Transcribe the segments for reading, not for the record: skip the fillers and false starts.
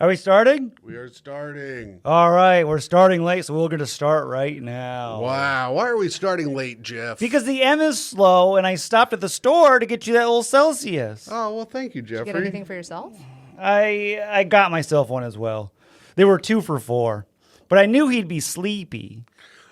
Are we starting? We are starting. All right, we're starting late, so we're going to start right now. Wow. Why are we starting late, Jeff? Because the M is slow, and I stopped at the store to get you that little Celsius. Oh, well, thank you, Jeffrey. Did you get anything for yourself? I got myself one as well. They were 2 for $4, but I knew he'd be sleepy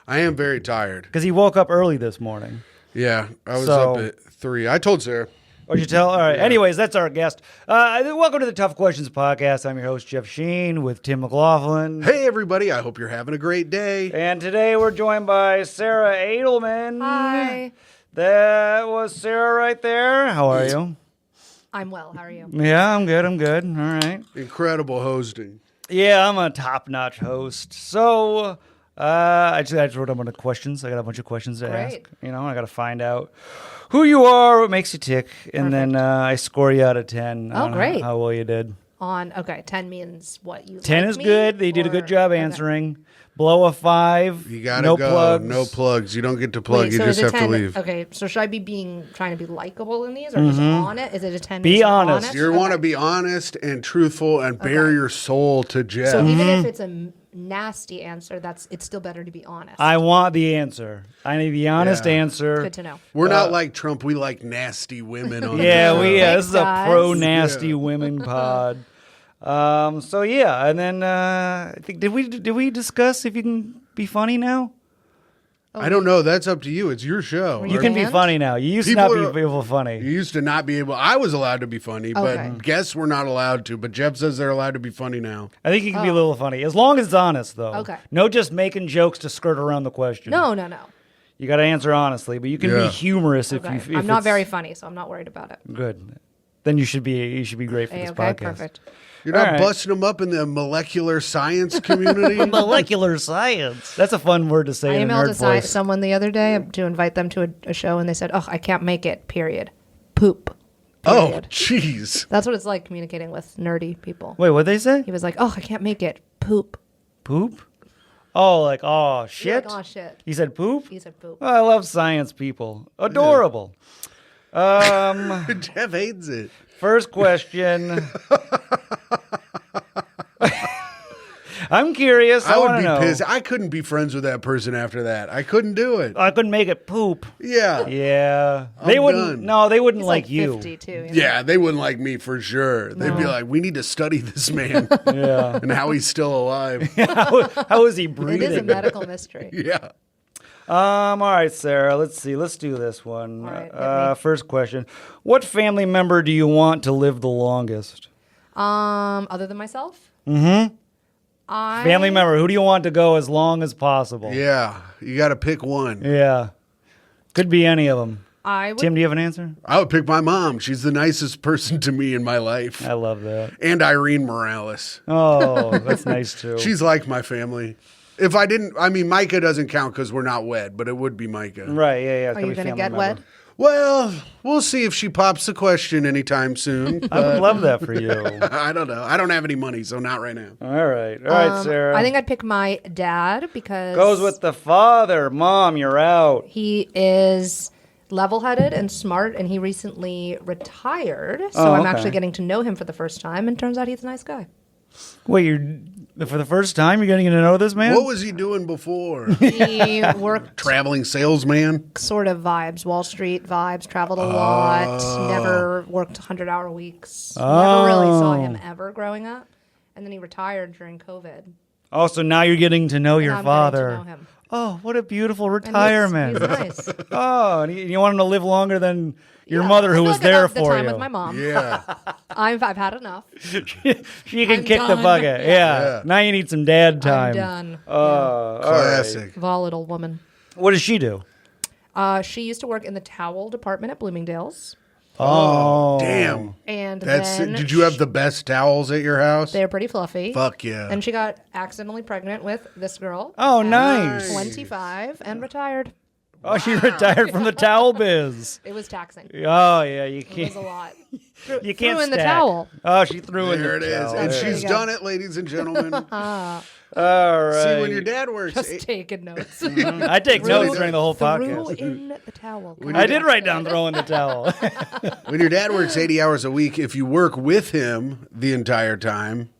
I am very tired. because he woke up early this morning. Yeah, I was up at 3. I told Sarah. What'd you tell? All right. Yeah. Anyways, that's our guest. Welcome to the Tough Questions Podcast. I'm your host, Jeff Sheen, with Tim McLaughlin. Hey, everybody. I hope you're having a great day. And today we're joined by Sarah Adelman. Hi. That was Sarah right there. How are you? I'm well. How are you? Yeah, I'm good. All right. Incredible hosting. Yeah, I'm a top-notch host. So I just wrote a bunch of questions. I got a bunch of questions to ask. You know, I got to find out who you are, what makes you tick, and then I score you out of 10. Oh, great. How well you did. 10 means what you 10 like is me, good. They did a good job answering. Below a 5. You got to no go. plugs. No plugs. You don't get to plug. Wait, you so just is have it to 10, leave. Okay, so should I be trying to be likable in these or just on it? Is it a 10? Be means honest. You want to be honest and truthful and bare your soul to Jeff. So even if it's a nasty answer, it's still better to be honest. I want the answer. I need the honest answer. Good to know. We're not like Trump. We like nasty women on Yeah, the show. this is a guys. pro-nasty women pod. So yeah, and then I think did we discuss if you can be funny now? I don't know. That's up to you. It's your show. You can be Banned? funny now. You used to People not are- be able funny. You used to not be able. I was allowed to be funny, Okay. but guests were not allowed to. But Jeff says they're allowed to be funny now. I think you can be a little funny as long as it's honest, though. Okay. No, just making jokes to skirt around the question. No. You got to answer honestly, but you can be Yeah. humorous Okay. if I'm not it's very funny, so I'm not worried about it. good. Then you should be great for this Okay, podcast. perfect. You're not All right. busting them up in the molecular science community. Molecular science. That's a fun word to say I in a emailed nerd voice. someone the other day to invite them to a show, and they said, "Oh, I can't make it. Period. Poop." Oh, Period. jeez. That's what it's like communicating with nerdy people. Wait, what'd they say? He was like, "Oh, I can't make it. Poop." Poop? Oh, like, oh, You're shit? like, "Oh shit." He said poop? He said poop. Oh, I love science people. Adorable. Jeff hates it. First question. I'm curious. I I want would to be know. pissed. I couldn't be friends with that person after that. I couldn't do it. I couldn't make it poop. Yeah. Yeah. They wouldn't. done. No, they wouldn't He's like, like you. 50 too. You know? Yeah, they wouldn't like me for sure. They'd be like, we need to study this man Yeah. and how he's still alive. How is he It breathing? is a medical mystery. Yeah. All right, Sarah. Let's see. Let's do this one. All right, hit me. First question: what family member do you want to live the longest? Other than myself? Mm-hmm. Family member. Who do you want to go as long as possible? Yeah. You got to pick one. Yeah. Could be any of them. I would. Tim, do you have an answer? I would pick my mom. She's the nicest person to me in my life. I love that. And Irene Morales. Oh, that's nice too. She's like my family. If I didn't, I mean, Micah doesn't count because we're not wed, but it would be Micah. right. Yeah. It's Are gotta you be going to family get member. wed? Well, we'll see if she pops the question anytime soon. I would love that for you. I don't know. I don't have any money, so not right now. All right, Sarah. I think I'd pick my dad because goes with the father. Mom, you're out. he is level-headed and smart, and he recently retired. So I'm okay. actually getting to know him for the first time, and turns out he's a nice guy. Wait, for the first time you're getting to know this man? What was he doing before? He worked Traveling salesman? sort of vibes, Wall Street vibes, traveled a lot, never worked 100-hour weeks. Never really saw him ever growing up. And then he retired during COVID. Oh, so now you're getting to know your I'm getting to father. know him. Oh, what a beautiful And he's- retirement. He's nice. Oh, and you want him to live longer than your Yeah, mother I who feel was like there enough the for time you. with my mom. Yeah. I've had enough. She can I'm kick the done. bucket. Yeah. Yeah. Now you need some dad time. I'm done. All right. Classic. Volatile woman. What does she do? She used to work in the towel department at Bloomingdale's. Oh, Damn. And That's then Did you have the best towels at your house? They're pretty fluffy. Fuck yeah. And she got accidentally pregnant with this girl. Oh, at nice. 25 and retired. Oh, she retired from the towel biz. It was taxing. Oh, yeah, you It was can't. a lot. You can't threw in the stack. towel. Oh, she threw in There the it is. towel. And There she's you go. done it, ladies and gentlemen. All right. See, when your dad works, Just taking notes. I take notes during the whole Threw podcast. in the towel. I did write down throw in the towel. when your dad works 80 hours a week, if you work with him the entire time,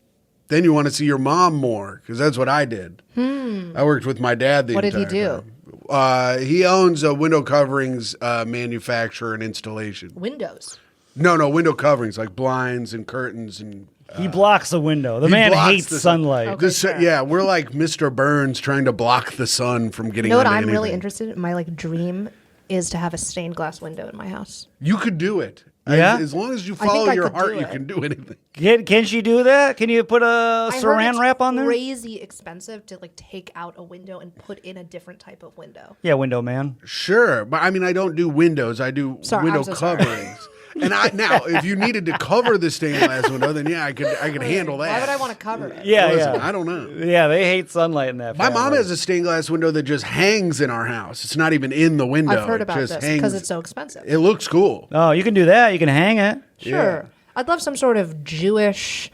Then you want to see your mom more because that's what I did. I worked with my dad the What entire did he do? time. He owns a window coverings manufacturer and installation. Windows. No, window coverings like blinds and curtains and. He blocks the window. The man blocks hates the sunlight. Okay. Sure. Yeah, we're like Mr. Burns trying to block the sun from getting. You know what onto I'm really anything. interested in? My dream is to have a stained glass window in my house. You could do it. Yeah? As long as you I think follow I your could heart, do you it. can do anything. Can she do that? Can you put a I heard saran it's wrap on there? Crazy expensive to like take out a window and put in a different type of window. Yeah, window man. Sure, but I mean, I don't do windows. I do Sorry, window I'm so sorry. coverings. And now, if you needed to cover the stained glass window, then yeah, I could handle that. Why would I want to cover it? Yeah, Listen, yeah. I don't know. Yeah, they hate sunlight in that My mom family. has a stained glass window that just hangs in our house. It's not even in the window. I've heard It about just this hangs. because it's so expensive. It looks cool. Oh, you can do that. You can hang it. Sure. I'd love some sort of Jewish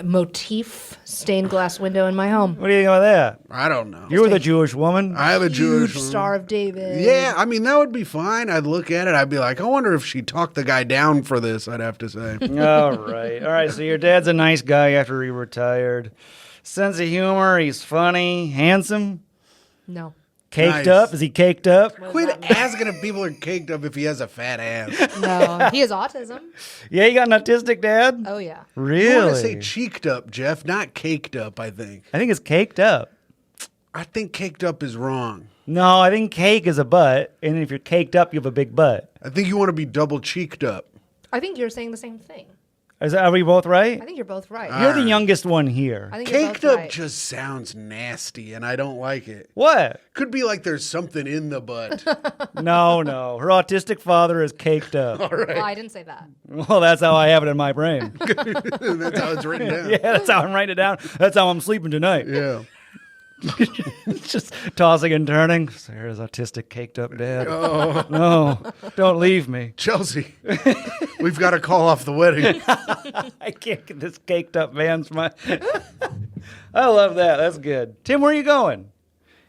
motif stained glass window in my home. What do you think about that? I don't know. You're with a Jewish woman. I have a Jewish Huge one. Star of David. Yeah, I mean that would be fine. I'd look at it. I'd be like, I wonder if she talked the guy down for this. I'd have to say. All right. So your dad's a nice guy after he retired. Sense of humor. He's funny, handsome, No. caked Nice. up. Is he caked up? Quit asking if people are caked up if he has a fat ass. No. He has autism. Yeah, you got an autistic dad. Oh, yeah. Really? You want to say cheeked up, Jeff, not caked up. I think. I think it's caked up. I think caked up is wrong. No, I think cake is a butt, and if you're caked up, you have a big butt. I think you want to be double cheeked up. I think you're saying the same thing. Are we both right? I think you're both right. You're the youngest one here. I think you're Caked both up right. just sounds nasty, and I don't like it. What? Could be like there's something in the butt. No. Her autistic father is caked up. Well, I didn't say that. Well, that's how I have it in my brain. That's how it's written down. Yeah, that's how I'm writing it down. That's how I'm sleeping tonight. Yeah. Just tossing and turning. Sarah's autistic, caked up dad. Oh, No, don't leave me. Chelsea, we've got to call off the wedding. I can't get this caked up man's mind. I love that. That's good. Tim, where are you going?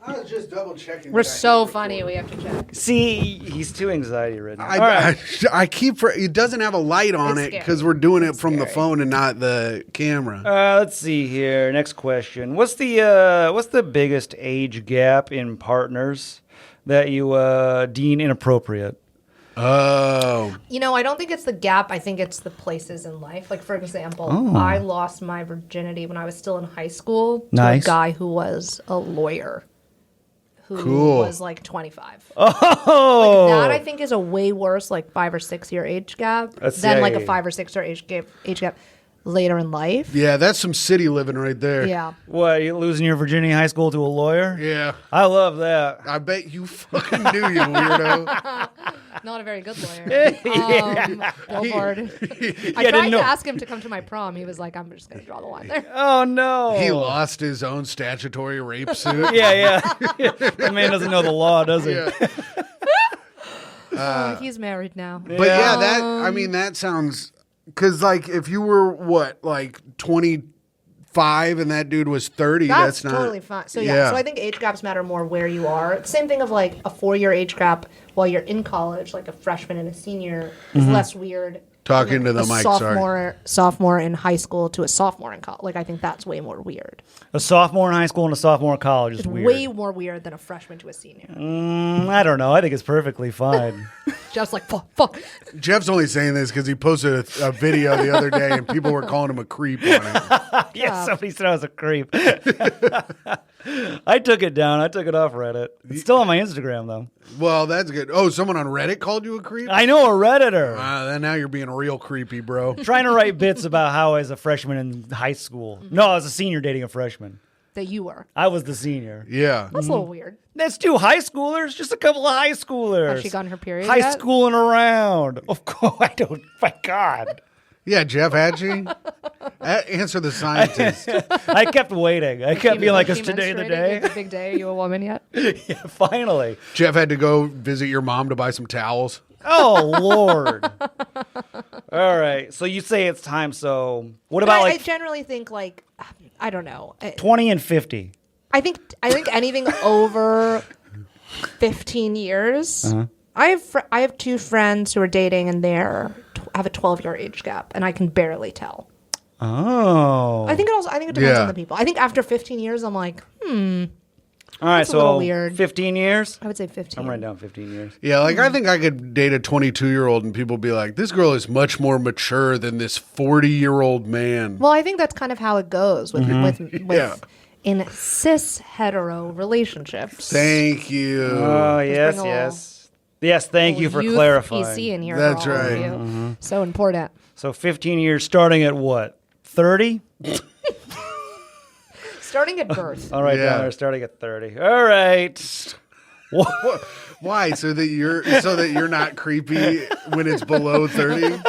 I was just double checking. We're so funny. We have to check. See, he's too anxiety ridden. I keep. It doesn't have a light on It's it scary. because we're doing it from the scary. phone and not the camera. Let's see here. Next question. What's the biggest age gap in partners that you deem inappropriate? Oh, You know, I don't think it's the gap. I think it's the places in life. Like, for example, I lost my virginity when I was still in high school to Nice. a guy who was a lawyer who Cool. was like 25. Oh, That I think is a way worse, like 5 or 6 year age gap That's- than yeah, like yeah, a 5 or 6 year age gap later in life. yeah, that's some city living right there. Yeah. what? You losing your virginity in high school to a lawyer? Yeah. I love that. I bet you fucking knew, you weirdo. Not a very good lawyer. Billboard. I didn't tried know. to ask him to come to my prom. He was like, I'm just going to draw the line there. Oh no. He lost his own statutory rape suit. Yeah. The man doesn't know the law, does he? Yeah. He's married now. But yeah, that sounds because like if you were like 25 and that dude was 30, That's not totally fine. So so I think age gaps matter more where you are. Same thing of like a 4-year age gap while you're in college, like a freshman and a senior is less weird. Talking than, to like, the a mic, sophomore in high school to a sophomore in college. Like I think that's way more weird. A sophomore in high school and a sophomore in college is It's weird. way more weird than a freshman to a senior. I don't know. I think it's perfectly fine. Just like fuck. Jeff's only saying this because he posted a video the other day and people were calling him a creep on it. Yeah, somebody said I was a creep. I took it down. I took it off Reddit. It's still on my Instagram, though. Well, that's good. Oh, someone on Reddit called you a creep? I know a Redditor. Then now you're being real creepy, bro. Trying to write bits about how I was a freshman in high school. No, I was a senior dating a freshman. That you were. I was the senior. Yeah. That's a little weird. That's 2 high schoolers. Just a couple of high schoolers. Has she gotten her period High yet? schooling around. Of course, I don't. My God. Yeah, Jeff, had she? Answer the scientist. I kept waiting. I kept being like, Was is she today the menstruating? day? It's a big day. Are you a woman yet? Yeah, finally. Jeff had to go visit your mom to buy some towels. Oh, Lord. All right. So you say it's time. So what about I like generally think like I don't know. 20 and 50? I think anything over 15 years. Uh-huh. I have 2 friends who are dating and have a 12-year age gap, and I can barely tell. Oh. I think it depends on the people. I think after 15 years, I'm like, All right, that's a little so weird. 15 years? I would say 15. I'm writing down 15 years. Yeah, like I think I could date a 22-year-old and people be like, this girl is much more mature than this 40-year-old man. Well, I think that's kind of how it goes with Yeah. in cis hetero relationships. Thank you. Oh, yes, bring a yes. Yes, thank you for Youth clarifying. PC in here. That's for all of right. you. So important. So 15 years starting at what? 30? Starting at birth. All right, Yeah. down there, starting at 30. All right. Why? So that you're not creepy when it's below 30?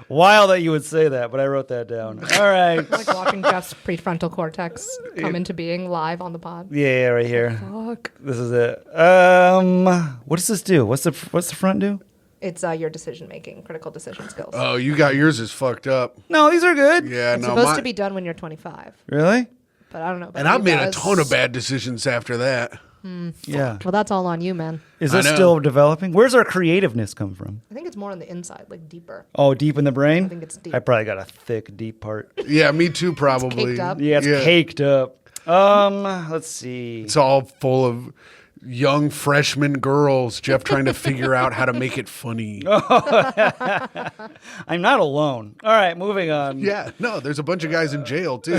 Wild that you would say that, but I wrote that down. All right. Like watching Jeff's prefrontal cortex come into being live on the pod. Yeah, right here. Fuck. This is it. What does this do? What's the front do? It's your decision making, critical decision skills. Oh, you got yours is fucked up. No, these are good. Yeah, It's no. supposed to be done when you're 25, Really? but I don't know. And I've made a ton of bad decisions after that. Yeah. Well, that's all on you, man. Is I this know. still developing? Where's our creativeness come from? I think it's more on the inside, like deeper. Oh, deep in the brain? I think it's deep. I probably got a thick, deep part. Yeah, me too, probably. caked up. Yeah, it's caked up. Let's see. It's all full of young freshman girls, Jeff trying to figure out how to make it funny. I'm not alone. All right, moving on. Yeah, no, there's a bunch of guys in jail, too.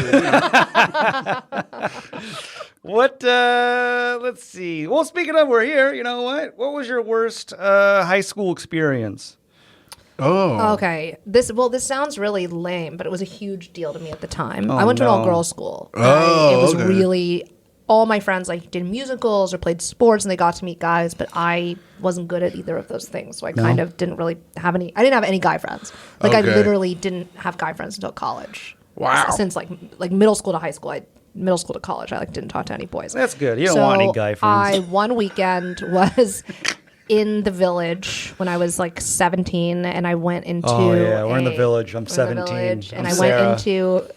What, let's see. Well, speaking of, we're here. You know what? What was your worst high school experience? Oh. Okay. This sounds really lame, but it was a huge deal to me at the time. Oh, I went to an no. all-girls school. Oh, It was okay. really all my friends like did musicals or played sports and they got to meet guys, but I wasn't good at either of those things. So I kind of didn't really have any. I didn't have any guy friends. Like I Okay. literally didn't have guy friends until college. Wow. Since like middle school to high school, middle school to college, I didn't talk to any boys. That's good. You don't want any guy friends. One weekend was in the Village when I was like 17, and I went into. Oh, yeah, we're in the Village. I'm we're in the 17. Village, and I'm I Sarah. went into.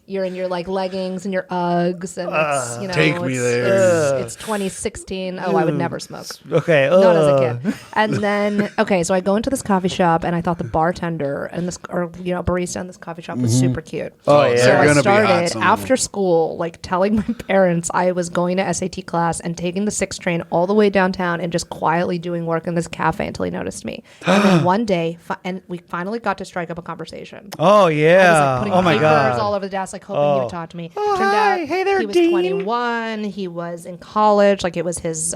You're in your like leggings and your Uggs, and it's, you know, Take me there. It's 2016. Oh, I would never smoke. Okay. Not as a kid. And then, okay, so I go into this coffee shop, and I thought the bartender and barista in this coffee shop was super cute. Oh, yeah. So They're I gonna be hot started some of after school, like telling my parents I was going to SAT class and taking the 6 train all the way downtown and just quietly doing work in this cafe until he noticed me. And then one day, and we finally got to strike up a conversation. Oh, I was yeah. like putting Oh, my papers God. all over the desk, like hoping he would talk to me. Oh, Turned hi. out Hey there, he was Dean. 21. He was in college. Like it was his.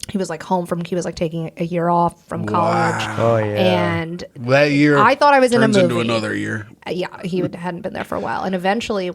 He was like home from. He was like taking a year off from college. Oh, yeah. And That year I thought I was in a turns movie. into another year. Yeah, he hadn't been there for a while, and eventually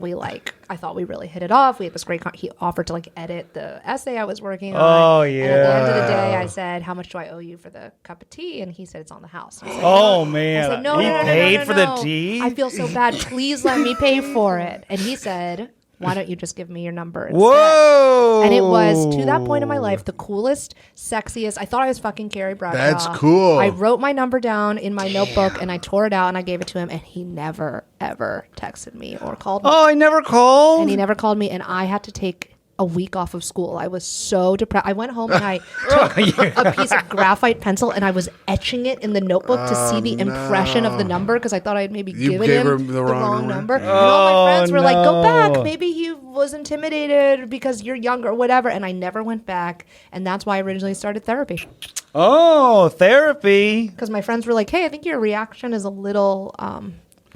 I thought we really hit it off. We had this great. He offered to like edit the essay I was working on. Oh, And at the end of the day, yeah. I said, "How much do I owe you for the cup of tea?" And he said, "It's on the house." I said, Oh, I man. said, no, He no, no, no, paid no, no, for no. the tea? I feel so bad. Please let me pay for it. And he said, "Why don't you just give me your number instead?" Whoa. And it was, to that point in my life, the coolest, sexiest. I thought I was fucking Carrie Bradshaw. That's cool. I wrote my number down in my notebook, and I tore it out, and I gave it to him, and he never, ever texted me or called me. Oh, I never called? And he never called me, and I had to take a week off of school. I was so depressed. I went home and I took a piece of graphite pencil and I was etching it in the notebook to see the impression of the number because I thought I had maybe You given gave him him the the wrong wrong number. number. And all my friends were like, "Go back. no. Maybe he was intimidated because you're younger or whatever." And I never went back. And that's why I originally started therapy. Oh, therapy. Because my friends were like, "Hey, I think your reaction is a little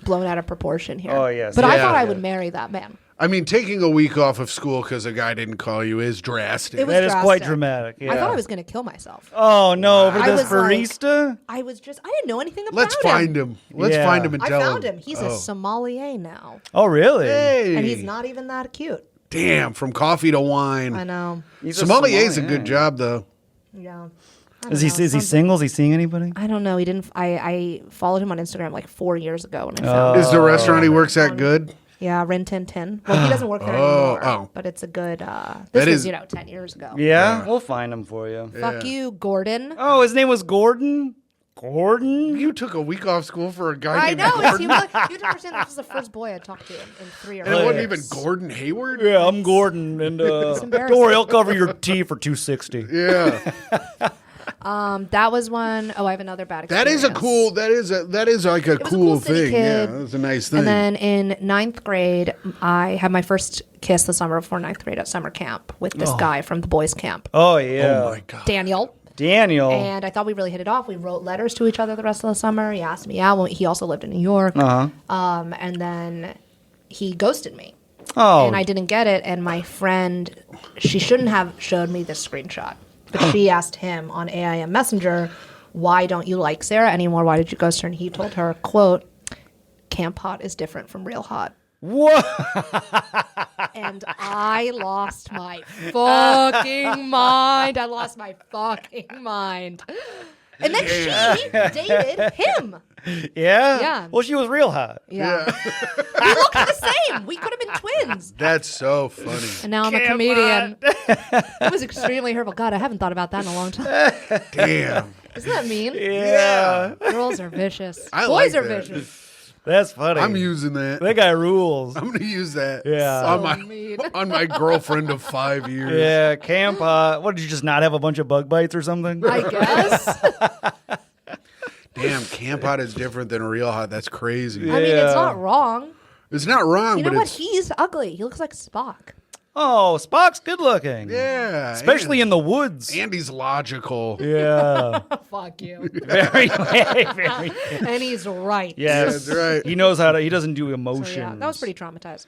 blown out of proportion here." Oh, yes. But I Yeah. thought I would marry that man. I mean, taking a week off of school because a guy didn't call you is drastic. It was That is quite drastic. dramatic. Yeah. I thought I was going to kill myself. Oh, no. For I this was like- barista? I didn't know anything about Let's him. find him. Let's Yeah. find him and I tell found him. him. He's a sommelier now. Oh, really? Hey. And he's not even that cute. Damn, from coffee to wine. I know. He's a Sommelier's a sommelier. good job, though. Yeah. Is he single? Is he seeing anybody? I don't know. He didn't. I followed him on Instagram like 4 years ago, and I found. Is the restaurant he works at good? Yeah, Rin Tin Tin. Well, he doesn't work there anymore. But it's a good. This That was is- 10 years ago. Yeah? We'll find him for you. Fuck you, Gordon. Oh, his name was Gordon? Gordon? You took a week off school for a guy I named know. Gordon? You have to understand this was the first boy I talked to in 3 or 4 And it wasn't years. even Gordon Hayward? Yeah, I'm Gordon. And don't embarrassing. worry, I'll cover your tea for $260. Yeah. That was one. Oh, I have another bad experience. That is like a cool thing. Kid. Yeah, that's a nice thing. And then in 9th grade, I had my first kiss the summer before 9th grade at summer camp with this guy from the boys' camp. Oh, yeah. Oh, my God. Daniel. And I thought we really hit it off. We wrote letters to each other the rest of the summer. He asked me out. Well, he also lived in New York. And then he ghosted me. Oh. And I didn't get it. And my friend, she shouldn't have showed me this screenshot. But she asked him on AIM Messenger, why don't you like Sarah anymore? Why did you ghost her? And he told her, quote, camp hot is different from real hot. What? And I lost my fucking mind. I lost my fucking mind. And then she dated him. Yeah? Yeah. Well, she was real hot. Yeah. We looked the same. We could have been twins. That's so funny. And now I'm a comedian. It was extremely hurtful. God, I haven't thought about that in a long time. Damn. Isn't that mean? Yeah. Girls are vicious. I Boys like are that. vicious. That's funny. I'm using that. That guy rules. I'm going to use that Yeah. on my girlfriend of 5 years. Yeah, camp hot. What, did you just not have a bunch of bug bites or something? I guess. Damn, camp hot is different than real hot. That's crazy. I mean, it's not wrong. It's not wrong, You know but what? it's... He's ugly. He looks like Spock. Oh, Spock's good looking. Yeah. Especially in the woods. And he's logical. Yeah. Fuck you. Very, very, very. And he's right. Yes. That's right. He knows how to, he doesn't do So, emotions. yeah, that was pretty traumatizing.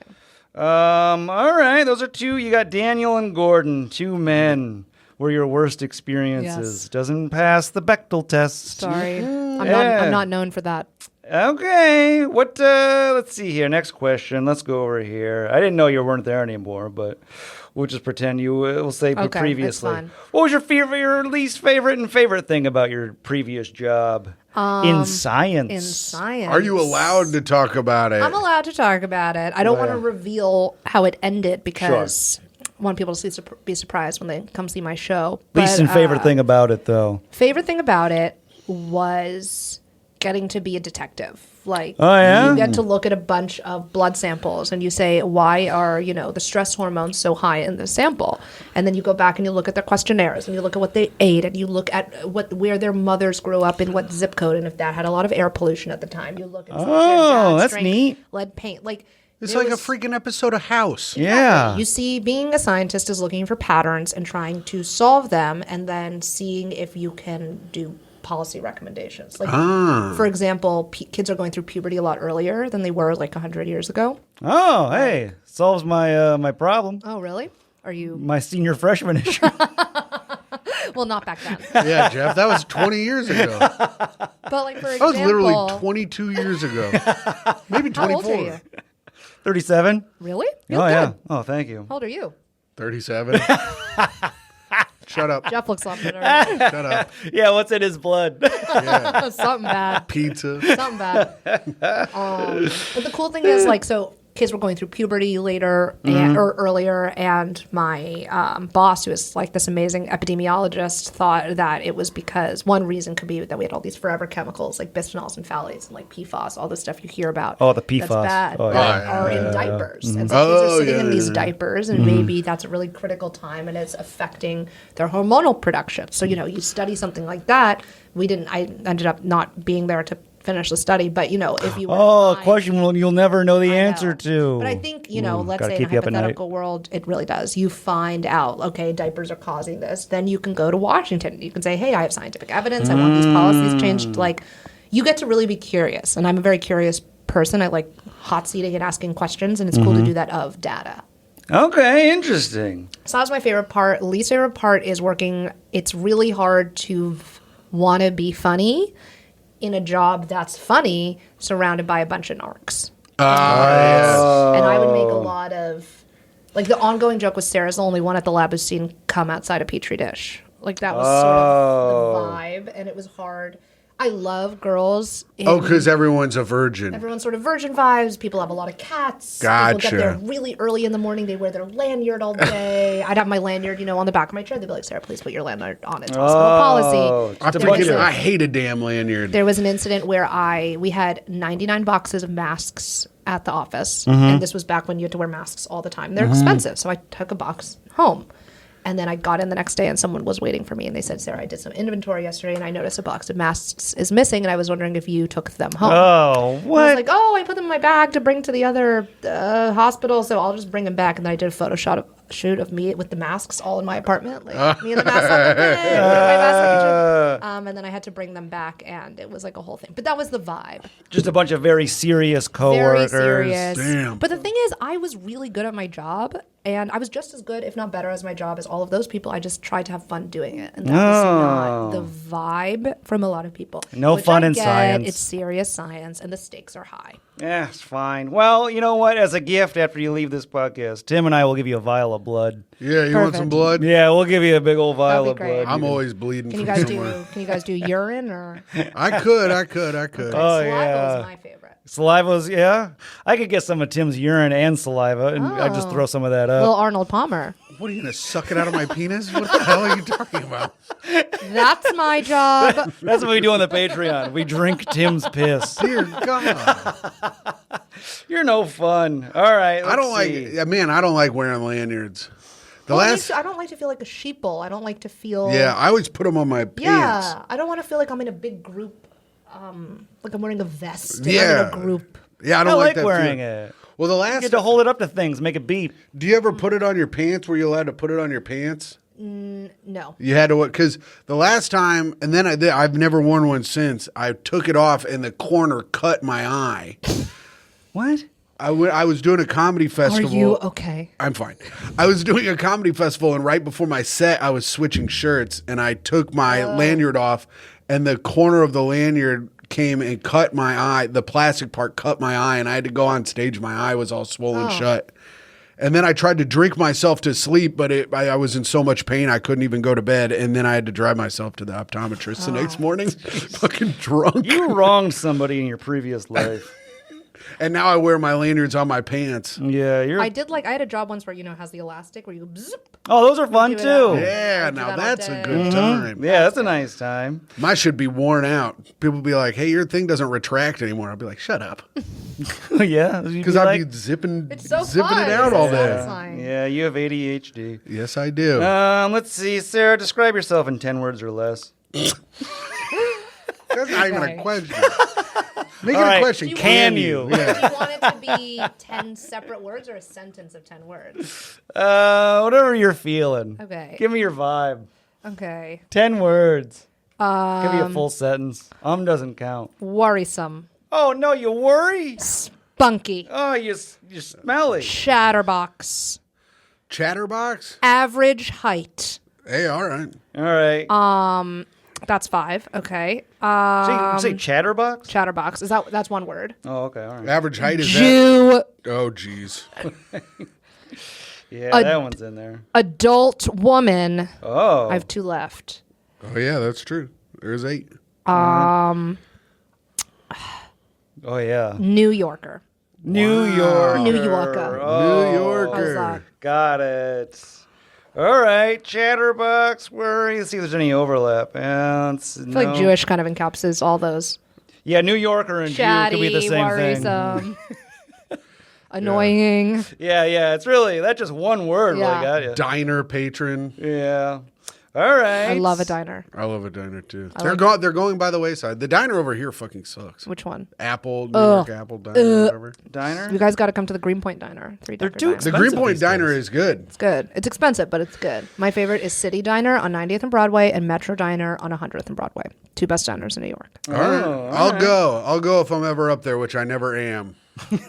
All right. Those are two. You got Daniel and Gordon, two men. Were your worst experiences. Yes. Doesn't pass the Bechdel test. Sorry. I'm Yeah. not known for that. Okay. What? Let's see here. Next question. Let's go over here. I didn't know you weren't there anymore, but we'll just pretend you. We'll say Okay, previously. that's fine. What was your least favorite and favorite thing about your previous job in science? In science. Are you allowed to talk about it? I'm allowed to talk about it. I don't want to reveal how it ended because I want people to be surprised when they come see my show. Least and favorite thing about it, though. Favorite thing about it was getting to be a detective. Like, Oh, yeah? you get to look at a bunch of blood samples and you say, why are, the stress hormones so high in the sample? And then you go back and you look at their questionnaires and you look at what they ate and you look at where their mothers grew up in what zip code and if that had a lot of air pollution at the time. You look at that's neat. lead paint. Like, It's there like was- a freaking episode of House. Yeah. You see, being a scientist is looking for patterns and trying to solve them and then seeing if you can do policy recommendations. Like, for example, kids are going through puberty a lot earlier than they were like 100 years ago. Oh, hey, solves my my problem. Oh, really? Are you? My senior freshman issue. Well, not back then. Yeah, Jeff, that was 20 years ago. That But like, for was example, literally 22 years ago. Maybe 24. how old are you? 37. Really? You Oh look yeah. good. Oh, thank you. How old are you? 37. Shut up. Jeff looks up better. Shut up. Yeah, what's in his blood? Yeah. Something bad. Pizza. Something bad. But the cool thing is, like, so kids were going through puberty later or earlier, and my boss, who is like this amazing epidemiologist, thought that it was because one reason could be that we had all these forever chemicals like bisphenols and phthalates and like PFAS, all this stuff you hear about. Oh, the PFAS. That's bad. Oh, that yeah. are in diapers, and so kids Oh, are sitting yeah, in these yeah. diapers, and maybe that's a really critical time, and it's affecting their hormonal production. So you study something like that. I ended up not being there to finish the study, but if you were Oh, a fine- question you'll never know the I answer know. to. But I think, let's gotta say in a keep you up at night. hypothetical world, it really does. You find out, okay, diapers are causing this. Then you can go to Washington. You can say, hey, I have scientific evidence. I want these policies changed. Like, you get to really be curious. And I'm a very curious person. I like hot seating and asking questions. And it's cool to do that of data. Okay, interesting. So that was my favorite part. Least favorite part is working. It's really hard to want to be funny in a job that's funny surrounded by a bunch of narcs. And I would make a lot of, like, the ongoing joke was Sarah's the only one at the lab who's seen come outside a petri dish. Like, that was sort of the vibe, and it was hard. I love girls. Oh, because everyone's a virgin. Everyone's sort of virgin vibes. People have a lot of cats. People Gotcha. get there really early in the morning. They wear their lanyard all day. I'd have my lanyard, on the back of my chair. They'd be like, Sarah, please put your lanyard on. It's hospital policy. I hate a damn lanyard. There was an incident where we had 99 boxes of masks at the office. And this was back when you had to wear masks all the time. They're expensive. So I took a box home. And then I got in the next day and someone was waiting for me and they said, Sarah, I did some inventory yesterday and I noticed a box of masks is missing and I was wondering if you took them home. Oh, what? I was like, I put them in my bag to bring to the other hospital, so I'll just bring them back. And then I did a photo shoot of me with the masks all in my apartment, like me and the mask on the bed, my mask and then I had to bring them back, and it was like a whole thing. But that was the vibe. Just a bunch of very serious coworkers. Very serious. Damn. But the thing is, I was really good at my job, and I was just as good, if not better, as my job as all of those people. I just tried to have fun doing it, and that was not the vibe from a lot of people. No fun in science. It's serious science, and the stakes are high. Yeah, it's fine. Well, you know what? As a gift after you leave this podcast, Tim and I will give you a vial of blood. Yeah, you want some blood? Yeah, we'll give you a big old vial That'd of be great. blood. I'm always bleeding Can you from guys somewhere. do urine or? I could. Okay, Oh, saliva yeah. is my favorite. Saliva's, yeah. I could get some of Tim's urine and saliva, and I'd just throw some of that up. Little Arnold Palmer. What, are you going to suck it out of my penis? What the hell are you talking about? That's my job. That's what we do on the Patreon. We drink Tim's piss. Dear God. You're no fun. All right, I don't let's like wearing lanyards. I don't like to feel like a sheeple. I don't like to feel. Yeah, I always put them on my pants. Yeah, I don't want to feel like I'm in a big group, like I'm wearing a vest. And I'm Yeah. in a group. Yeah, I I don't like that wearing feeling. it. Well, the You last. get to hold it up to things, make it beep. Do you ever put it on your pants? Were you allowed to put it on your pants? No. You had to, because the last time, and then I've never worn one since. I took it off, and the corner cut my eye. What? I was doing a comedy Are festival. you okay? I'm fine. I was doing a comedy festival, and right before my set, I was switching shirts, and I took my lanyard off, and the corner of the lanyard came and cut my eye. The plastic part cut my eye, and I had to go on stage. My eye was all swollen shut. And then I tried to drink myself to sleep, but I was in so much pain I couldn't even go to bed. And then I had to drive myself to the optometrist the next morning, fucking drunk. You wronged somebody in your previous life. And now I wear my lanyards on my pants. Yeah, you're. I had a job once where it has the elastic where you go zip. Oh, those are fun Do it too. out. Yeah, I do now that all that's a day. good time. Yeah, that's a nice time. Mine should be worn out. People be like, "Hey, your thing doesn't retract anymore." I'll be like, "Shut up," Yeah, because I'd be zipping It's so it fun. out all It's day. satisfying. Yeah, you have ADHD. Yes, I do. Let's see, Sarah. Describe yourself in 10 words or less. That's not even Okay. a question. Make it All right. a question. Can you? Yeah. Do you want it to be 10 separate words or a sentence of 10 words? Whatever you're feeling. Okay. Give me your vibe. Okay. 10 words. Give me a full sentence. Doesn't count. Worrisome. Oh no, you worry. Spunky. Oh, you're smelly. Chatterbox. Chatterbox. Average height. Hey, all right. All right. That's 5. Okay. Say chatterbox. Chatterbox. That's one word. Oh, okay. All right. Average height is that? Jew. Oh, jeez. Yeah, that one's in there. Adult woman. Oh. I have 2 left. Oh, yeah, that's true. There's 8. Oh yeah. New Yorker. New York. New Yorker. Oh, New Yorker. that? Got it. All right, chatterbox. Let's see if there's any overlap. I feel like Jewish kind of encapsulates all those. Yeah, New Yorker and Chatty, Jew could be the same worrisome, annoying. thing. Yeah. It's really that's just one word. Yeah. Really got you. Diner patron. Yeah. All right. I love a diner. I love a diner too. They're going by the wayside. The diner over here fucking sucks. Which one? Apple, New York Apple Diner, whatever. Diner. You guys got to come to the Greenpoint Diner. They're Diner. too The expensive Greenpoint these Diner days. is good. It's good. It's expensive, but it's good. My favorite is City Diner on 90th and Broadway and Metro Diner on 100th and Broadway. 2 best diners in New York. All right. I'll go if I'm ever up there, which I never am.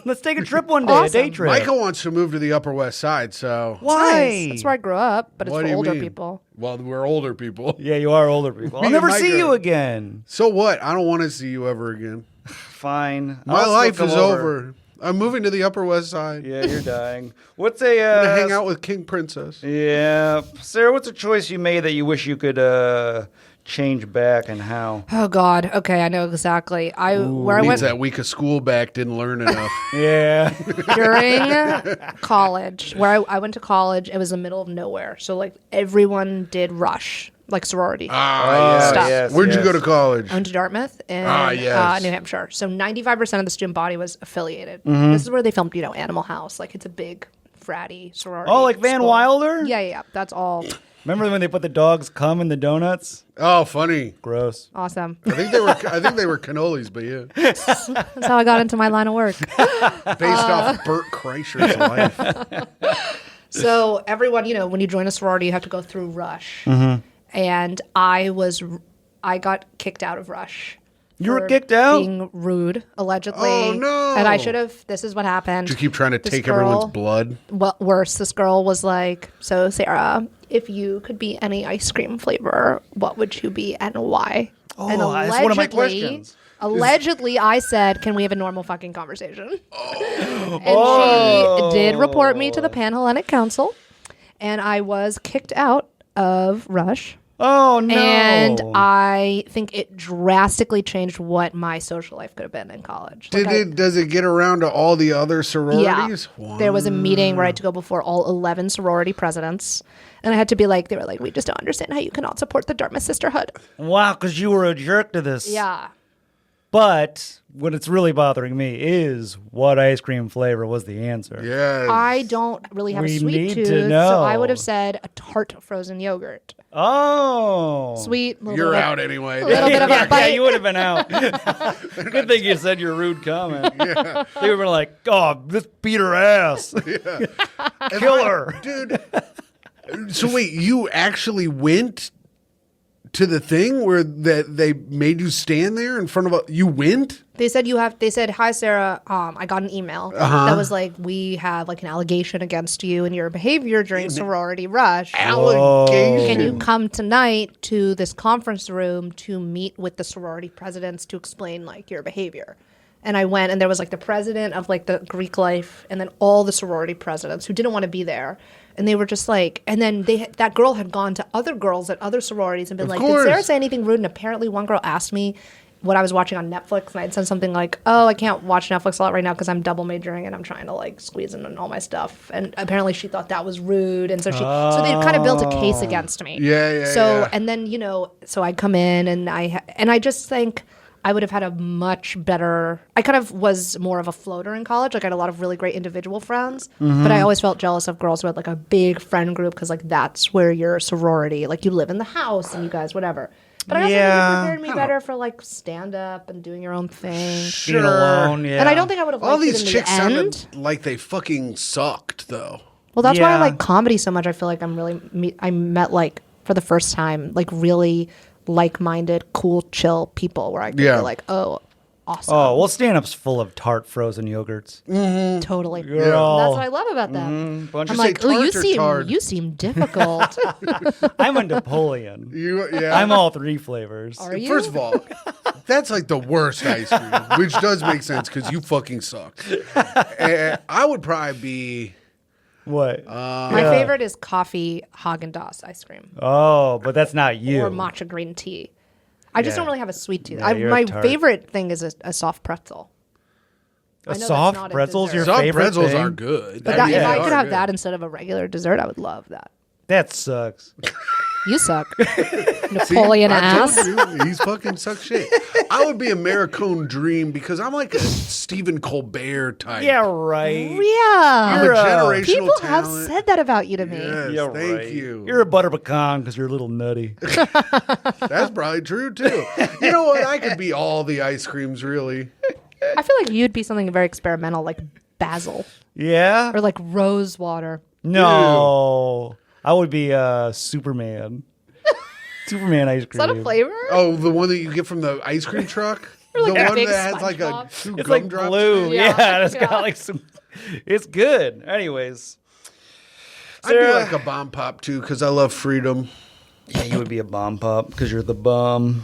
Let's take a trip one day. Awesome. A day trip. Michael wants to move to the Upper West Side, so Why? That's where I grew up, but it's What do for you older mean? people. Well, we're older people. Yeah, you are older people. Me I'll and never Mike see are- you again. So what? I don't want to see you ever again. Fine. My I'll still life come is over. I'm moving to the Upper West Side. Yeah, you're dying. What's a I'm gonna hang out with King Princess. Yeah, Sarah. What's a choice you made that you wish you could change back, and how? Oh God. Okay, I know exactly. Where I Needs went that week of school back. Didn't learn enough. Yeah. during college, where I went to college, it was the middle of nowhere. So like everyone did Rush, like sorority. Yes. Stuff. Where'd you go to college? I went to Dartmouth in yes. New Hampshire. So 95% of the student body was affiliated. Mm-hmm. This is where they filmed, Animal House. Like it's a big fratty sorority. Oh, like Van school. Wilder? Yeah. That's all. Remember when they put the dogs cum in the donuts? Oh, funny. Gross. Awesome. I think they were cannolis, but yeah, That's how I got into my line of work. based off Bert Kreischer's life. So everyone, when you join a sorority, you have to go through Rush. And I got kicked out of Rush. You were for kicked out? Being rude, allegedly. Oh, no. And I should have. This is what happened. Did you keep trying to This take girl- everyone's blood? Well, worse, this girl was like, "So Sarah, if you could be any ice cream flavor, what would you be and why?" And that's one of my questions. Allegedly, I said, "Can we have a normal fucking conversation?" And she did report me to the Panhellenic Council, and I was kicked out of Rush. Oh, no. And I think it drastically changed what my social life could have been in college. Does it get around to all the other sororities? Yeah. There was a meeting where I had to go before all 11 sorority presidents. And I had to be like, they were like, we just don't understand how you cannot support the Dartmouth Sisterhood. Wow, because you were a jerk to this. Yeah. But what it's really bothering me is what ice cream flavor was the answer. Yes. I don't really have We a sweet need to tooth. know. So I would have said a tart frozen yogurt. Oh. Sweet. You're out anyway. A little bit of a Yeah, bite. you would have been out. Good thing you said your rude comment. Yeah. They would have been like, oh, this beat her ass. Kill her. Dude. So wait, you actually went to the thing where that they made you stand there in front of you went? They said they said, hi, Sarah. I got an email that was like, we have like an allegation against you and your behavior during sorority rush. Allegation. Can you come tonight to this conference room to meet with the sorority presidents to explain like your behavior? And I went, and there was like the president of like the Greek life, and then all the sorority presidents who didn't want to be there. And they were just like, and then that girl had gone to other girls at other sororities and been like, did Sarah say anything rude? And apparently one girl asked me what I was watching on Netflix, and I'd said something like, oh, I can't watch Netflix a lot right now because I'm double majoring and I'm trying to like squeeze in all my stuff. And apparently she thought that was rude. And so so they kind of built a case against me. And then, so I come in and I just think I would have had a much better, I kind of was more of a floater in college. Like I had a lot of really great individual friends, but I always felt jealous of girls who had like a big friend group because like that's where your sorority, like you live in the house and you guys, whatever. But I also think it prepared me better for like stand up and doing your own thing. Being alone, yeah. And I don't think I would have liked All these it in chicks the end. sounded like they fucking sucked though. Well, that's why I Yeah. like comedy so much. I feel like I met like for the first time, like really like-minded, cool, chill people where I could be like, oh, awesome. Oh, well, stand-up's full of tart frozen yogurts. Totally. Girl. That's what I love about them. Bunch I'm of like, oh, tart. you seem difficult. I'm a Napoleon. Yeah. I'm all three flavors. Are you? First of all, that's like the worst ice cream, which does make sense because you fucking suck. And I would probably be. What? My favorite is coffee Haagen-Dazs ice cream Oh, but that's not you. or matcha green tea. I just Yeah. don't really have a sweet tooth. Yeah, you're a My tart. favorite thing is a soft pretzel. I know that's not soft a pretzel's your dessert. Soft favorite pretzels thing? are good. But I mean, if they I are could have good. that instead of a regular dessert, I would love that. That sucks. You suck. Napoleon I ass. told you, he's fucking suck shit. I would be a Americone dream because I'm like a Stephen Colbert type. Yeah, right. Yeah. I'm a generational People talent. have said that about you to me. Yes, Yeah, thank right. you. You're a butter pecan because you're a little nutty. That's probably true too. You know what? I could be all the ice creams, really. I feel like you'd be something very experimental, like basil Yeah? or like rose water. No. I would be Superman. Superman ice cream. Is that a flavor? Oh, the one that you get from the ice cream truck? Or like the a one big that has like a SpongeBob? two It's like gumdrops? blue. Yeah. Yeah, it's Yeah. got like some. It's good. Anyways. I'd be Sarah- like a bomb pop too because I love freedom. Yeah, you would be a bomb pop because you're the bum.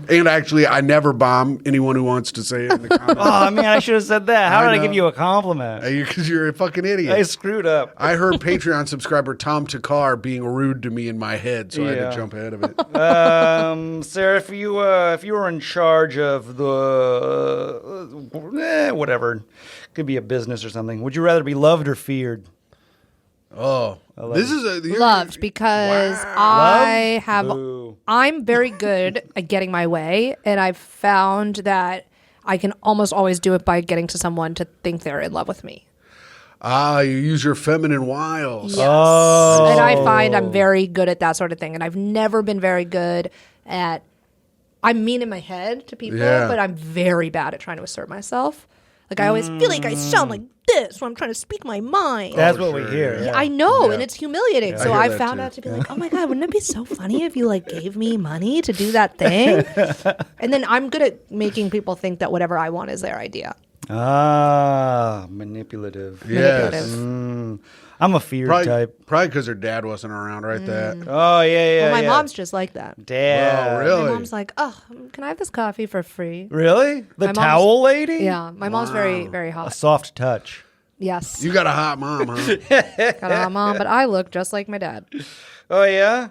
And actually, I never bomb anyone who wants to say it in the comments. Oh, man, I should have said that. How I did I know. give you a compliment? Because you're a fucking idiot. I screwed up. I heard Patreon subscriber Tom Takar being rude to me in my head, so I had Yeah. to jump ahead of it. Sarah, if you were in charge of the whatever, could be a business or something, would you rather be loved or feared? Oh, this is a you're- Loved because Boo. I'm very good at getting my way, and I've found that I can almost always do it by getting to someone to think they're in love with me. You use your feminine wiles. Yes. Oh. And I find I'm very good at that sort of thing. And I've never been very good at, I'm mean in my head to people, but I'm very bad at trying to assert myself. Like I always feel like I sound like this when I'm trying to speak my mind. That's what we hear. Yeah, I know, and it's humiliating. Yeah, so I I hear found that out to be like, oh my God, wouldn't it be so funny if you like gave me money to do that thing? And then I'm good at making people think that whatever I want is their idea. Manipulative. Yes. I'm a feared type. Probably because her dad wasn't around, right? That. Oh, yeah. Well, my mom's just like that. Dad. Oh, really? My mom's like, oh, can I have this coffee for free? Really? The My mom's- towel lady? Yeah, my mom's very, very A hot. soft touch. Yes, You got a hot mom, huh? got a hot mom, but I look just like my dad. Oh, yeah?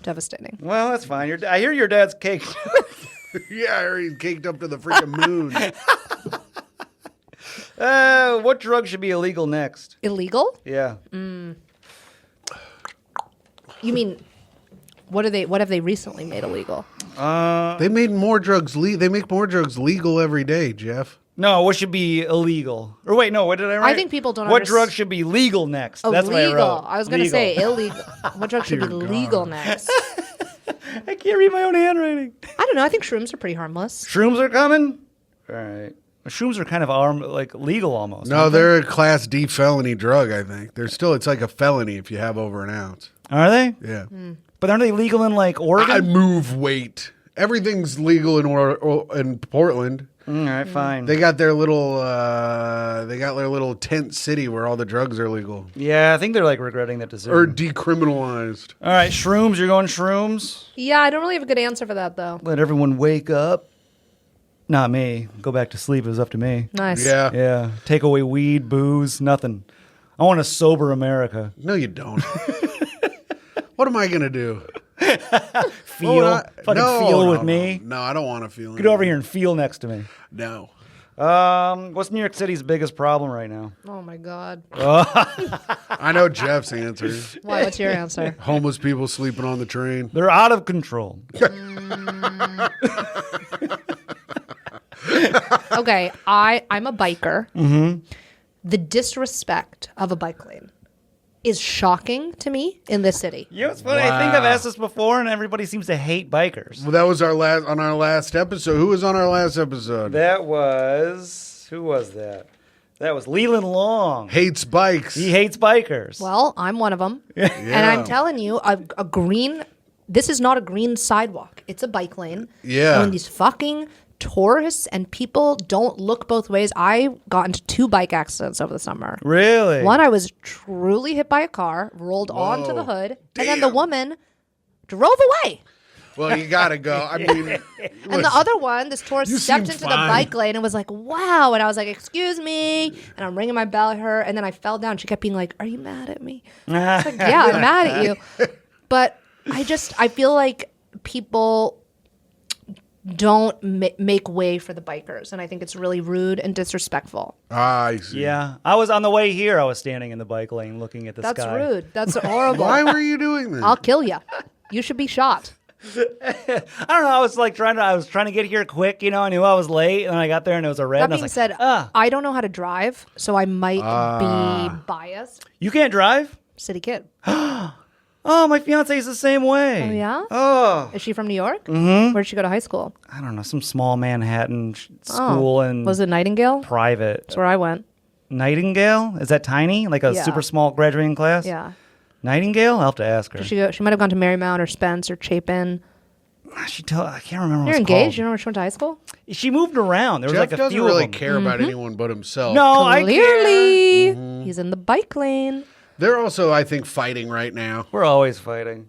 Devastating. Well, that's fine. I hear your dad's cake. Yeah, I heard he's caked up to the freaking moon. What drug should be illegal next? Illegal? Yeah. You mean what have they recently made illegal? They made more drugs. They make more drugs legal every day, Jeff. No, what should be illegal? Or wait, no, what did I write? I think people don't What underst- drug should be legal next? Oh, That's legal. what I wrote. I was going to Legal. say illegal. What drug should be Dear legal God. next? I can't read my own handwriting. I don't know. I think shrooms are pretty harmless. Shrooms are coming? All right. Shrooms are kind of like legal almost. No, they're a Class D felony drug. I think they're still. It's like a felony if you have over an ounce. Are they? Yeah. But aren't they legal in like Oregon? I move weight. Everything's legal in Portland. All right, fine. They got their little. They got their little tent city where all the drugs are legal Yeah, I think they're like regretting that decision. or decriminalized. All right, shrooms. You're going shrooms. Yeah, I don't really have a good answer for that though. Let everyone wake up. Not me. Go back to sleep. It was up to me. Nice. Yeah. Yeah. Take away weed, booze, nothing. I want a sober America. No, you don't. What am I gonna do? Feel. Feel with me. No, I don't want to feel. Get over here and feel next to me. No. What's New York City's biggest problem right now? Oh my God. I know Jeff's answer. Why? What's your answer? Homeless people sleeping on the train. They're out of control. Okay, I'm a biker. Mm-hmm. The disrespect of a bike lane is shocking to me in this city. You know, it's funny. I think I've asked this before, and everybody seems to hate bikers. Well, that was our last episode. Who was on our last episode? That was who was that? That was Leland Long. Hates bikes. He hates bikers. Well, I'm one of them. And I'm telling you, a green, this is not a green sidewalk. It's a bike lane. Yeah. And when these fucking tourists and people don't look both ways, I got into 2 bike accidents over the summer. Really? One, I was truly hit by a car, rolled onto the hood, and then the woman drove away. Well, you gotta go. I mean, And the other one, this tourist You stepped seem into the fine. bike lane and was like, wow. And I was like, excuse me. And I'm ringing my bell at her. And then I fell down. She kept being like, are you mad at me? I was like, yeah, I'm mad at you. But I feel like people don't make way for the bikers. And I think it's really rude and disrespectful. I see. Yeah. I was on the way here. I was standing in the bike lane looking at the That's sky. rude. That's horrible. Why were you doing that? I'll kill you. You should be shot. I don't know. I was like trying to get here quick. You know, I knew I was late, and I got there and it was a red. That and I being was like, said, I don't know how to drive, so I might be biased. you can't drive? City kid. Oh, my fiance is the same way. Oh, yeah? Oh, Is she from New York? Mm-hmm. Where'd she go to high school? I don't know. Some small Manhattan school and Was it Nightingale? private. That's where I went. Nightingale? Is that tiny? Like a Yeah. super small graduating class? Yeah. Nightingale? I'll have to ask her. She might have gone to Marymount or Spence or Chapin. I can't remember what You're it's engaged? called. You know where she went to high school? She moved around. There was Jeff like a doesn't few really of them. care about anyone but himself. No, I care. Clearly. He's in the bike lane. They're also, I think, fighting right now. We're always fighting.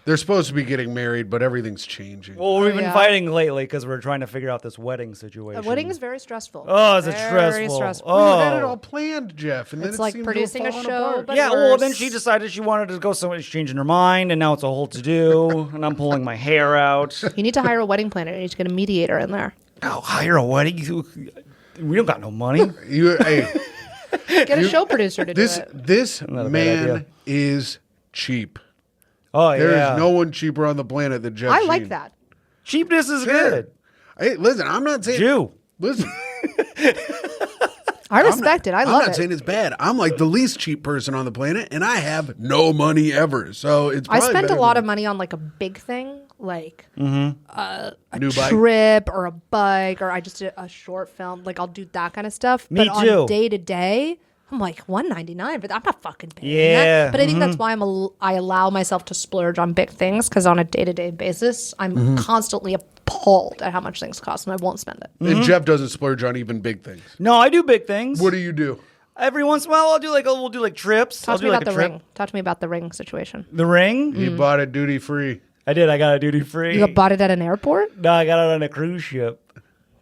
They're supposed to be getting married, but everything's changing. Well, we've been yeah. fighting lately because we're trying to figure out this wedding situation. A wedding is very stressful. Oh, is it Very stressful? You had it all Oh. planned, Jeff, and then It's it like seems producing to a have show, fallen apart. but Yeah, well, then worse. she decided she wanted to go somewhere. She's changing her mind, and now it's a whole to-do, and I'm pulling my hair out. You need to hire a wedding planner. You need to get a mediator in there. Oh, hire a wedding? We don't got no money. Hey, Get a show producer to do this it. this Not a bad man idea. is cheap. Oh, There yeah. is no one cheaper on the planet than Jeff. I like Sheen. that. Cheapness is Sure. good. Hey, listen, I'm not saying. Jew. Listen, I respect it. I love I'm it. not saying it's bad. I'm like the least cheap person on the planet, and I have no money ever. So it's. I spent a lot of of money on like a big thing, like a New bike? trip or a bike, or I just did a short film. Like I'll do that kind of stuff. Me but too. on day to day, I'm like $199, but I'm not fucking paying Yeah. that. But I think that's why I allow myself to splurge on big things, because on a day to day basis, I'm constantly appalled at how much things cost, and I won't spend it. And Jeff doesn't splurge on even big things. No, I do big things. What do you do? Every once in a while, we'll do like trips. Talk I'll to do me like about a the trip. ring. Talk to me about the ring situation. The ring? He bought it duty free. I did. I got a duty free. You bought it at an airport? No, I got it on a cruise ship.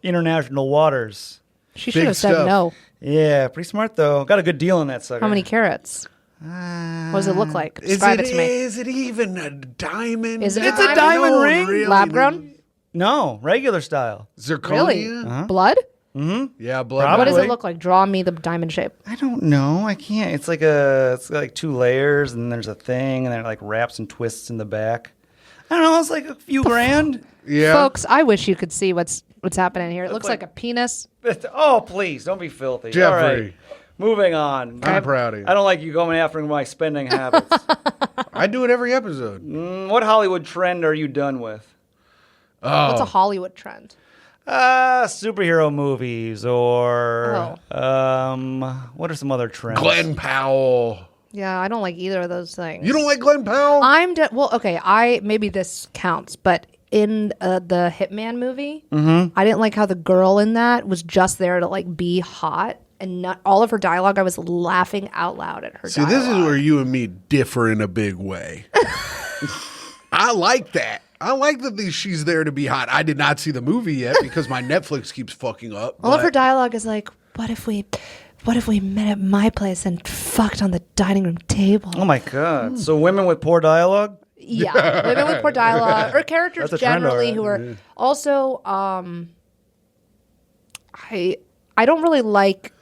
International waters. She Big should have said stuff. no. Yeah, pretty smart though. Got a good deal on that sucker. How many carats? What does it look like? Is Describe it to me. Is it even a diamond? Is it It's a diamond No, ring? really. Lab grown? No, regular style. Zirconia? Really? Blood? Yeah, blood. Probably. What does it look like? Draw me the diamond shape. I don't know. I can't. It's like 2 layers, and there's a thing, and then it like wraps and twists in the back. I don't know. It's like a few grand. Yeah. Folks, I wish you could see what's happening here. It looks like a penis. Oh, please don't be filthy. Jeffrey. All right. Moving on. I'm proud of you. I don't like you going after my spending habits. I do it every episode. What Hollywood trend are you done with? What's a Hollywood trend? Superhero movies or what are some other trends? Glenn Powell. Yeah, I don't like either of those things. You don't like Glenn Powell? Well, okay. Maybe this counts, but in the Hitman movie, I didn't like how the girl in that was just there to like be hot, and not all of her dialogue. I was laughing out loud at her. See, this is where you and me differ in a big way. I like that. I like that she's there to be hot. I did not see the movie yet because my Netflix keeps fucking up. All of her dialogue is like, "What if we met at my place and fucked on the dining room table?" Oh my god! So women with poor dialogue? Yeah, women with poor dialogue or characters That's a trend, generally alright. who are also. I don't really like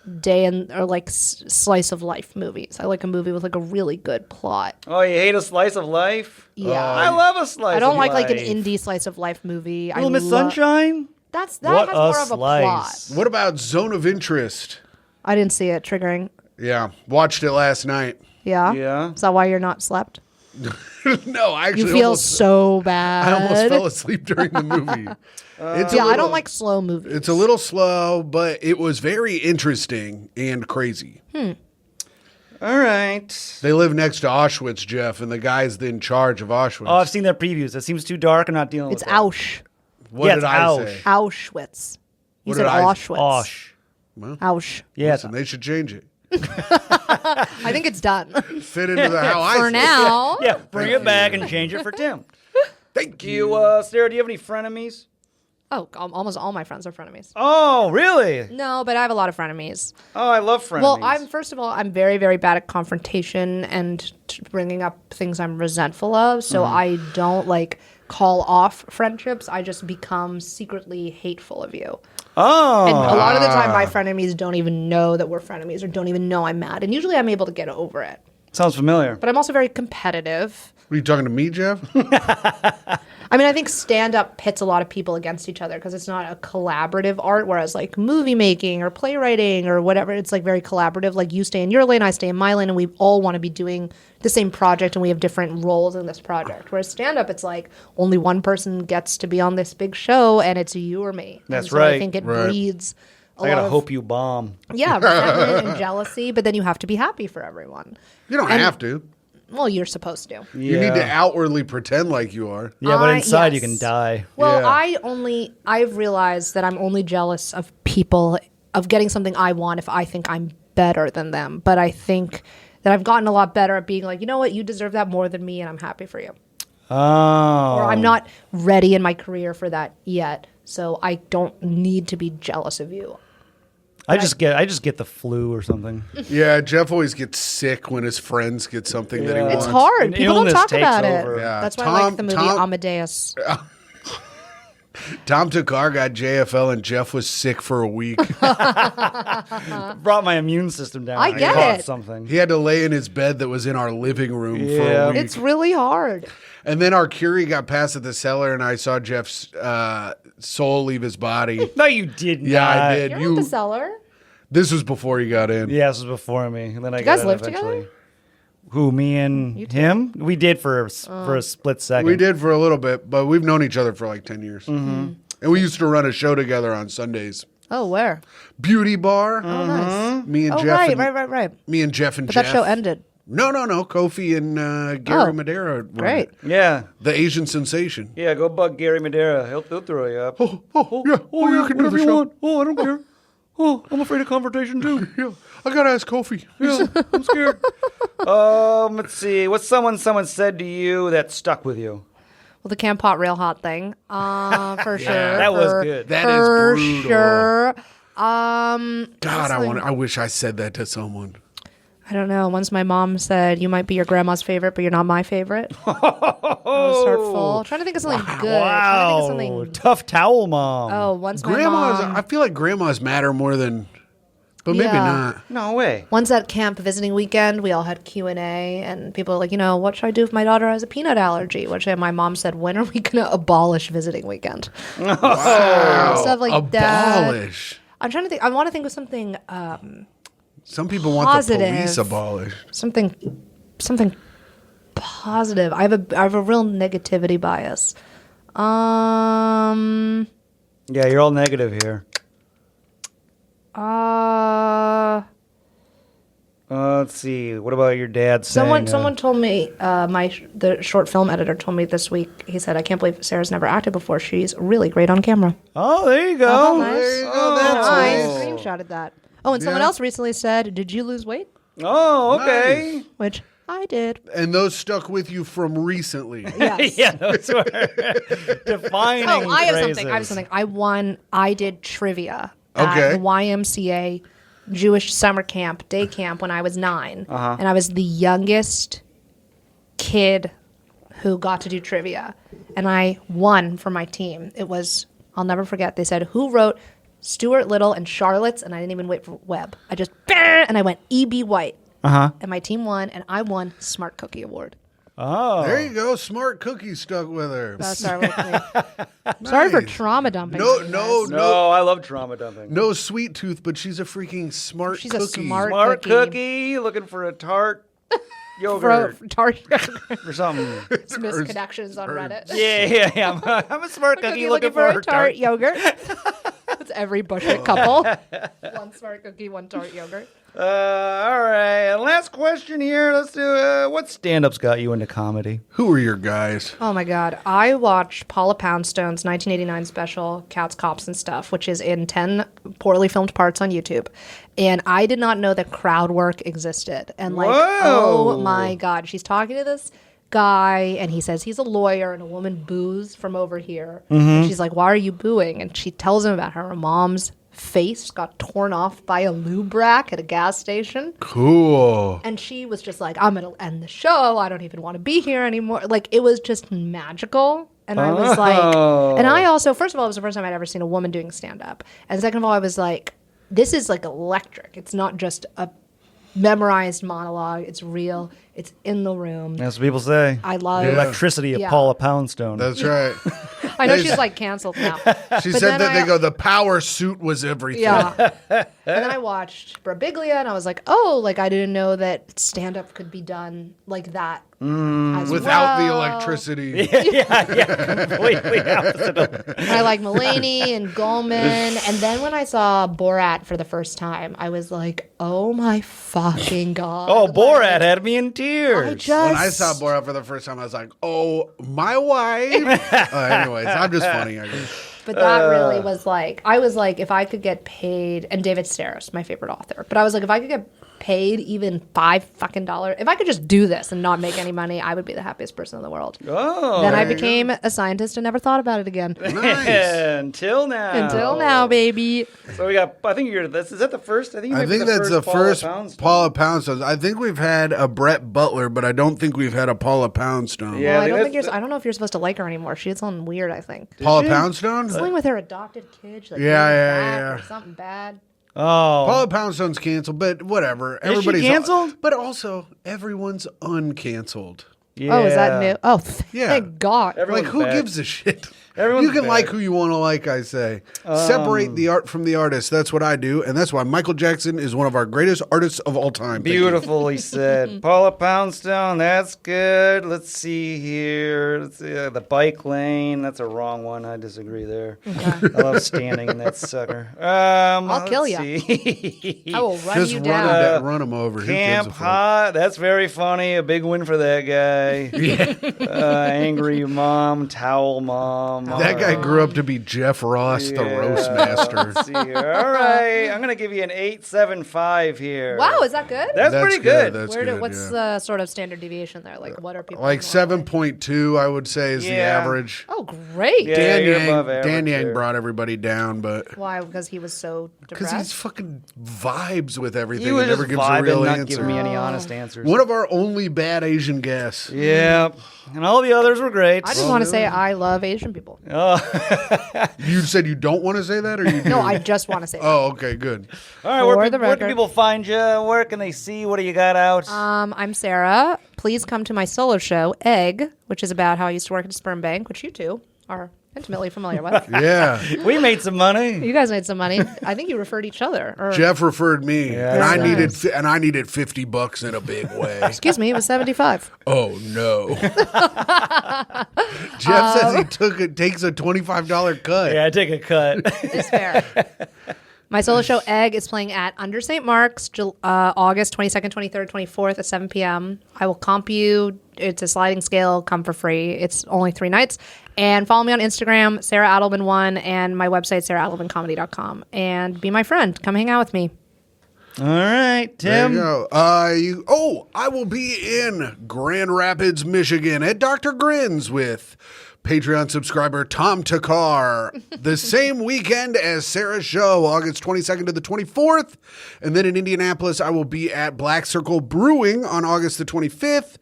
slice of life movies. I like a movie with like a really good plot. Oh, you hate a slice of life? Yeah. I love a slice. I don't of like life. an indie slice of life movie. Little Miss Sunshine. That What has a more of a plot. slice. What about Zone of Interest? I didn't see it. Triggering. Yeah, watched it last night. Yeah. Yeah. Is that why you're not slept? No, I actually You feel almost, so bad. I almost fell asleep during the movie. It's a Yeah, I little- don't like slow movies. It's a little slow, but it was very interesting and crazy. All right. They live next to Auschwitz, Jeff, and the guy's in charge of Auschwitz. Oh, I've seen their previews. It seems too dark. I'm not dealing It's with it. Ausch. What yeah, did it's I Ausch. say? Auschwitz. You What said did I- Auschwitz. Osh. Ausch. Yeah. Listen, they should change it. I think it's done. Fit into the how I For say it. now. Yeah, bring it back and change it for Tim. Thank Do you, Sarah, do you have any frenemies? Oh, almost all my friends are frenemies. Oh, really? No, but I have a lot of frenemies. Oh, I love frenemies. Well, first of all, I'm very, very bad at confrontation and bringing up things I'm resentful of. So I don't call off friendships. I just become secretly hateful of you. Oh. And a lot of the time, my frenemies don't even know that we're frenemies or don't even know I'm mad. And usually I'm able to get over it. Sounds familiar. But I'm also very competitive. Are you talking to me, Jeff? I mean, I think stand-up pits a lot of people against each other because it's not a collaborative art, whereas like movie making or playwriting or whatever, it's like very collaborative. Like you stay in your lane, I stay in my lane, and we all want to be doing the same project and we have different roles in this project. Whereas stand-up, it's like only one person gets to be on this big show and it's you or me. That's and so right. I think it Right. breeds a I lot gotta of, hope you bomb. yeah, resentment and jealousy, but then you have to be happy for everyone. You don't have to. Well, you're supposed to. You need to outwardly pretend like you are. Yeah, but I- inside you yes. can die. Well, Yeah. I've realized that I'm only jealous of people, of getting something I want if I think I'm better than them. But I think that I've gotten a lot better at being like, you know what, you deserve that more than me and I'm happy for you. Oh. Or I'm not ready in my career for that yet, so I don't need to be jealous of you. I just get the flu or something. Yeah, Jeff always gets sick when his friends get something that he Yeah. wants. It's hard. An People don't illness talk takes about over. it. Yeah. That's why I Tom- like the movie Tom- Amadeus. Tom Takar got JFL and Jeff was sick for a week. Brought my immune system down. I get caught it. something. He had to lay in his bed that was in our living room for Yeah. a week. It's really hard. And then our Curie got passed at the cellar, and I saw Jeff's soul leave his body. No, you did not. Yeah, I did. You're at the cellar. This was before you got in. Yeah, this was before me. And then I You got guys in live eventually. together? Who, me and him? We did for a split second. We did for a little bit, but we've known each other for like 10 years. Mm-hmm. And we used to run a show together on Sundays. Oh, where? Beauty Bar. Oh, nice. Me and Oh, Jeff. right. Me and Jeff and But Jeff. that show ended. No. Kofi and Gary Madera. run Great. it. Yeah. The Asian sensation. Yeah, go bug Gary Madera. He'll throw you up. Yeah. You can do whatever the you show. want. Oh, I don't care. Oh, I'm afraid of confrontation too. Yeah. I gotta ask Kofi. Yeah, I'm scared. Let's see. What's someone said to you that stuck with you? Well, the Camp Hot Real Hot thing, for sure. That was good. That for is brutal. sure. God, I wish I said that to someone. I don't know. Once my mom said, "You might be your grandma's favorite, but you're not my favorite." I was hurtful. Trying to think of something good. Wow. Trying to think of something. Tough towel mom. Oh, once my Grandmas, mom. I feel like grandmas matter more than, but maybe Yeah. not. No way. Once at camp visiting weekend, we all had Q&A, and people were like, what should I do if my daughter has a peanut allergy? Which my mom said, when are we going to abolish visiting weekend? Wow. Stuff like that. Abolish. I'm trying to think. I want to think of something, Some people want the Positive. police abolished. something positive. I have a real negativity bias. Yeah, you're all negative here. Let's see. What about your dad saying? Someone told me, the short film editor told me this week. He said, "I can't believe Sarah's never acted before. She's really great on camera." Oh, there you go. Oh, nice. There you go. Oh, That's I nice. screenshotted that. Oh, and someone Yeah. else recently said, "Did you lose weight?" Oh, okay. Nice. Which I did. And those stuck with you from recently. Yes. Yeah, those were defining Oh, I have phrases. something. I did trivia Okay. at the YMCA Jewish summer camp, day camp when I was 9. Uh-huh. And I was the youngest kid who got to do trivia. And I won for my team. It was, I'll never forget, they said, who wrote Stuart Little and Charlotte's? And I didn't even wait for Webb. I just, and I went E.B. White. Uh-huh. And my team won, and I won Smart Cookie Award. Oh. There you go. Smart cookie stuck with her. Sorry with me. Sorry for Nice. trauma dumping. No, you guys. no, No, I love trauma dumping. No sweet tooth, but she's a freaking smart She's a cookie. smart- Smart cookie. cookie, looking for a tart yogurt Tart. or something. Misconnections on Reddit. Yeah. I'm a smart cookie looking for a tart. yogurt. That's every Bushwick couple. One smart cookie, one tart yogurt. All right. Last question here. Let's do what stand-ups got you into comedy? Who are your guys? Oh my God. I watched Paula Poundstone's 1989 special, Cats, Cops, and Stuff, which is in 10 poorly filmed parts on YouTube. And I did not know that crowd work existed. And Whoa. oh my God. She's talking to this guy, and he says he's a lawyer, and a woman boos from over here. And she's like, why are you booing? And she tells him about her mom's face got torn off by a lube rack at a gas station. Cool. And she was just like, I'm going to end the show. I don't even want to be here anymore. Like, it was just magical. And I was like, and I also, first of all, it was the first time I'd ever seen a woman doing stand-up. And second of all, I was like, this is like electric. It's not just a memorized monologue. It's real. It's in the room. That's what people say. I love The electricity of Yeah. Paula Poundstone. That's right. I know she's like canceled now. She But said then that they I- go, the power suit was everything. Yeah. And then I watched Brabiglia, and I was like, oh, like I didn't know that stand-up could be done like that. As Without the well. electricity. yeah, completely opposite of And I like Mulaney and Goldman. And then when I saw Borat for the first time, I was like, oh my fucking God. Oh, Like, Borat had me in tears. I just. When I saw Borat for the first time, I was like, oh, my wife. Anyways, I'm just funny, I guess. But that really was like, I was like, if I could get paid, and David Sedaris, my favorite author, but I was like, if I could get paid even $5 fucking, if I could just do this and not make any money, I would be the happiest person in the world. Oh. Then I there you became a scientist and never thought about it again. Nice. Until now. Until now, baby. So we got, I think you're, is that the first? I think, you I might be think that's the Paula first Poundstone. Paula Poundstone. I think we've had a Brett Butler, but I don't think we've had a Paula Poundstone. Yeah. Well, I don't that's think you're. I don't know if you're supposed to like her anymore. She did something weird, I think. Paula Poundstone? Something with her adopted kid. She, like, Yeah, came yeah, back yeah. Or something bad. Oh. Paula Poundstone's canceled, but whatever. Is she canceled? But also, everyone's uncanceled. Yeah. Oh, is that new? Oh, Yeah. thank God. Everyone's Like, who back. gives a shit? Everyone's You can back. like who you want to like, I say. Separate the art from the artist. That's what I do. And that's why Michael Jackson is one of our greatest artists of all time. Thank you. Beautiful, he said. Paula Poundstone, that's good. Let's see here. Let's see, the bike lane, that's a wrong one. I disagree there. I love standing in that sucker. I'll kill ya. ya. I will run Just you run down. run him over. Who Camp gives a fuck? Hot, that's very funny. A big win for that guy. Angry mom, towel mom. That guy grew up to be Jeff Ross, the roast master. Let's see here. All right, I'm gonna give you an 8.75 here. Wow, is that good? That's pretty good. That's Where good. what's yeah. the sort of standard deviation there? Like, what are people Like normally? 7.2, I would say, is the Yeah. average. Oh, great. Yeah, Dan you're Yang, above average Dan Yang there. brought everybody down, but Why? Because he was so because depressed. he's fucking vibes with everything He was and never just gives a vibing, real not answer. giving me any honest answers. One of our only bad Asian guests. Yeah, and all the others were great. I just want to say I love Asian people. You said you don't want to say that, or you do? No, I just want to say that. Oh, okay, good. All right, For where the can record. people find you? Where can they see? What do you got out? I'm Sarah. Please come to my solo show, Egg, which is about how I used to work at a sperm bank, which you two are intimately familiar with. Yeah. We made some money. You guys made some money. I think you referred each other. Or, Jeff referred me, Yeah, and I that's needed $50 in a big way. excuse me, it was 75. Oh no! Jeff says he takes a $25 cut. Yeah, take a cut. It's fair. My solo show, Egg, is playing at Under St. Mark's, August 22nd, 23rd, 24th at 7 p.m. I will comp you. It's a sliding scale. Come for free. It's only 3 nights. And follow me on Instagram, Sarah Adelman 1, and my website, sarahadelmancomedy.com. And be my friend. Come hang out with me. All right, There Tim. you go. I will be in Grand Rapids, Michigan at Dr. Grins with Patreon subscriber Tom Takar the same weekend as Sarah's show, August 22nd to the 24th. And then in Indianapolis, I will be at Black Circle Brewing on August the 25th.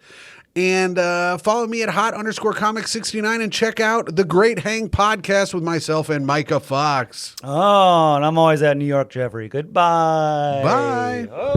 And follow me at hot_comic69 and check out the Great Hang podcast with myself and Micah Fox. Oh, and I'm always at New York, Jeffrey. Goodbye. Bye. Oh.